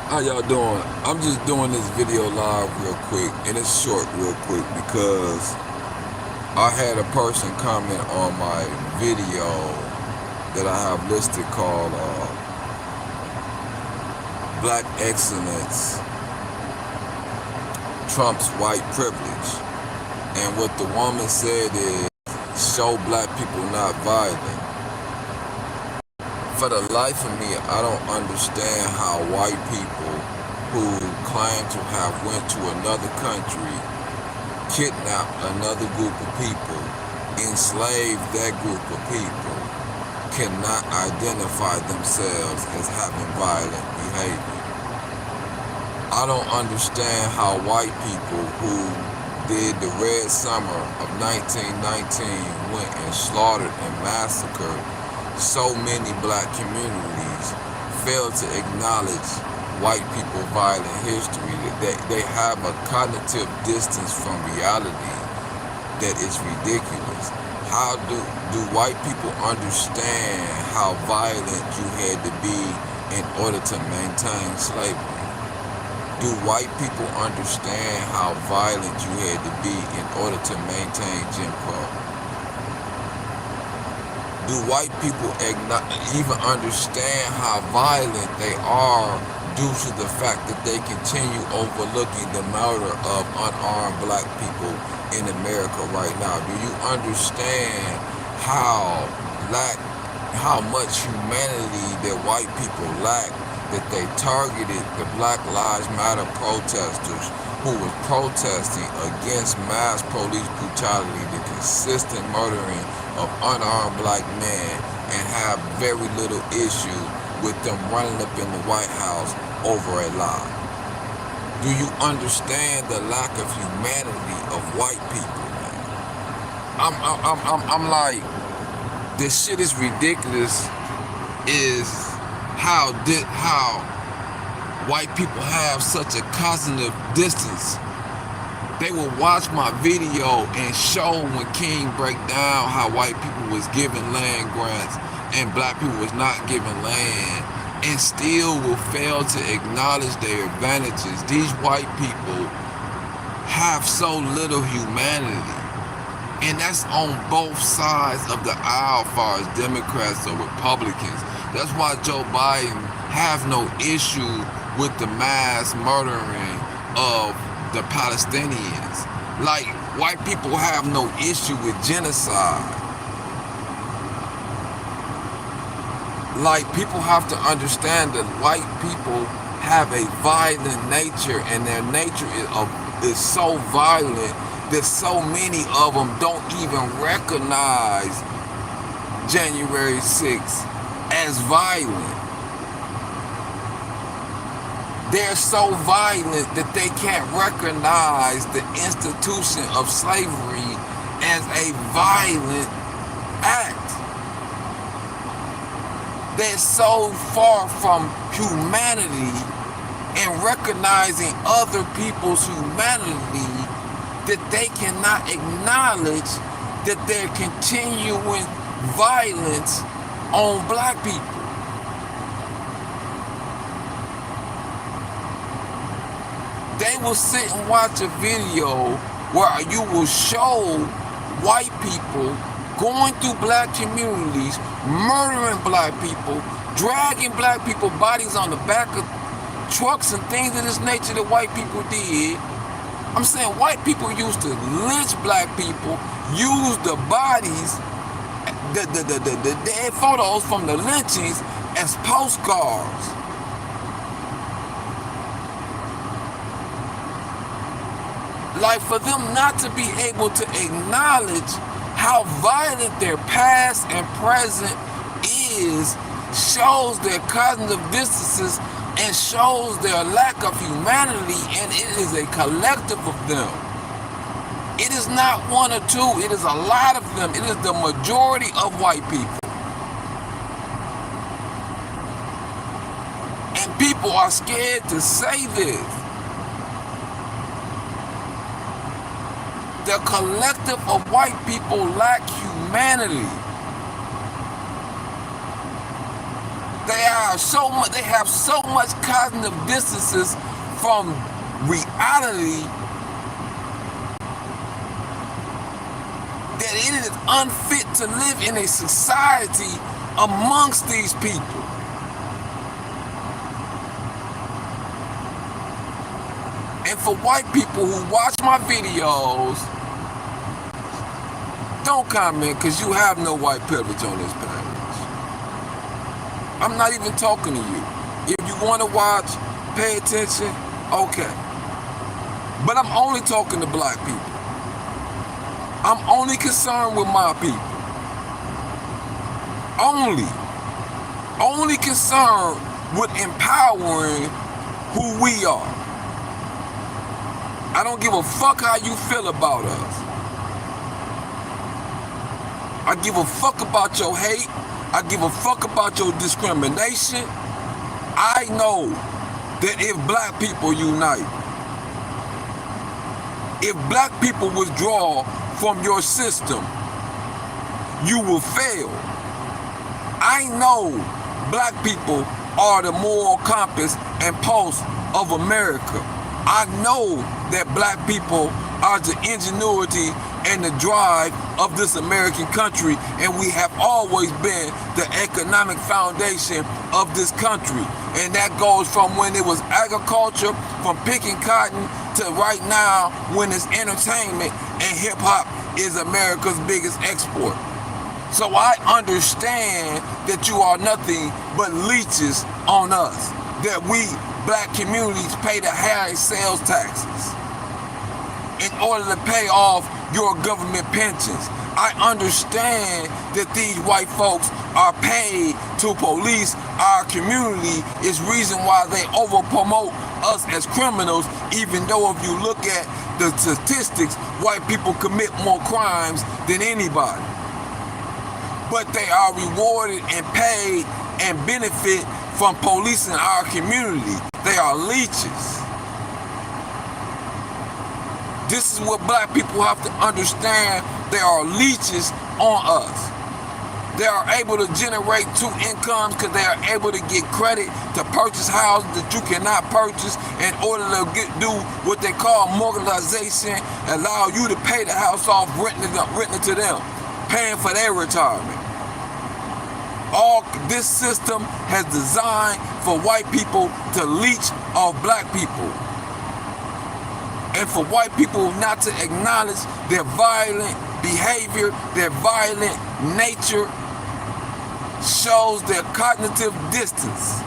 How y'all doing? I'm just doing this video live real quick, and it's short real quick because I had a person comment on my video that I have listed called Black Excellence Trumps White Privilege. And what the woman said is, show black people not violent. For the life of me, I don't understand how white people who claim to have went to another country, kidnapped another group of people, enslaved that group of people, cannot identify themselves as having violent behavior. I don't understand how white people who did the Red Summer of 1919 went and slaughtered and massacred so many black communities fail to acknowledge white people violent history. They have a cognitive distance from reality that is ridiculous. How do white people understand how violent you had to be in order to maintain slavery? Do white people understand how violent you had to be in order to maintain Jim Crow? Do white people even understand how violent they are due to the fact that they continue overlooking the murder of unarmed black people in America right now? Do you understand how much humanity that white people lack, that they targeted the Black Lives Matter protesters who were protesting against mass police brutality, the consistent murdering of unarmed black men, and have very little issue with them running up in the White House over a lie? Do you understand the lack of humanity of white people, man? I'm like, this shit is ridiculous. Is how white people have such a cognitive distance. They will watch my video and show when King break down how white people was given land grants and black people was not given land, and still will fail to acknowledge their advantages. These white people have so little humanity. And that's on both sides of the aisle, as far as Democrats or Republicans. That's why Joe Biden have no issue with the mass murdering of the Palestinians. Like, white people have no issue with genocide. Like, people have to understand that white people have a violent nature, and their nature is so violent that so many of them don't even recognize January 6th as violent. They're so violent that they can't recognize the institution of slavery as a violent act. They're so far from humanity and recognizing other people's humanity that they cannot acknowledge that they're continuing violence on black people. They will sit and watch a video where you will show white people going through black communities, murdering black people, dragging black people bodies on the back of trucks and things of this nature that white people did. I'm saying white people used to lynch black people, use the bodies, the dead photos from the lynchings as postcards. Like, for them not to be able to acknowledge how violent their past and present is, shows their cognitive distances and shows their lack of humanity, and it is a collective of them. It is not one or two, it is a lot of them. It is the majority of white people. And people are scared to say this. The collective of white people lack humanity. They have so much cognitive distances from reality that it is unfit to live in a society amongst these people. And for white people who watch my videos, don't comment, because you have no white privilege on this page. I'm not even talking to you. If you want to watch, pay attention, okay. But I'm only talking to black people. I'm only concerned with my people. Only concerned with empowering who we are. I don't give a fuck how you feel about us. I give a fuck about your hate. I give a fuck about your discrimination. I know that if black people unite, if black people withdraw from your system, you will fail. I know black people are the moral compass and pulse of America. I know that black people are the ingenuity and the drive of this American country, and we have always been the economic foundation of this country. And that goes from when it was agriculture, from picking cotton, to right now when it's entertainment, and hip-hop is America's biggest export. So I understand that you are nothing but leeches on us, that we black communities pay the high sales taxes in order to pay off your government pensions. I understand that these white folks are paid to police our community, is reason why they over promote us as criminals, even though if you look at the statistics, white people commit more crimes than anybody. But they are rewarded and paid and benefit from policing our community. They are leeches. This is what black people have to understand. They are leeches on us. They are able to generate two incomes because they are able to get credit to purchase houses that you cannot purchase in order to do what they call mortgageization, allow you to pay the house off, renting it to them, paying for their retirement. All this system has designed for white people to leech off black people. And for white people not to acknowledge their violent behavior, their violent nature, shows their cognitive distance.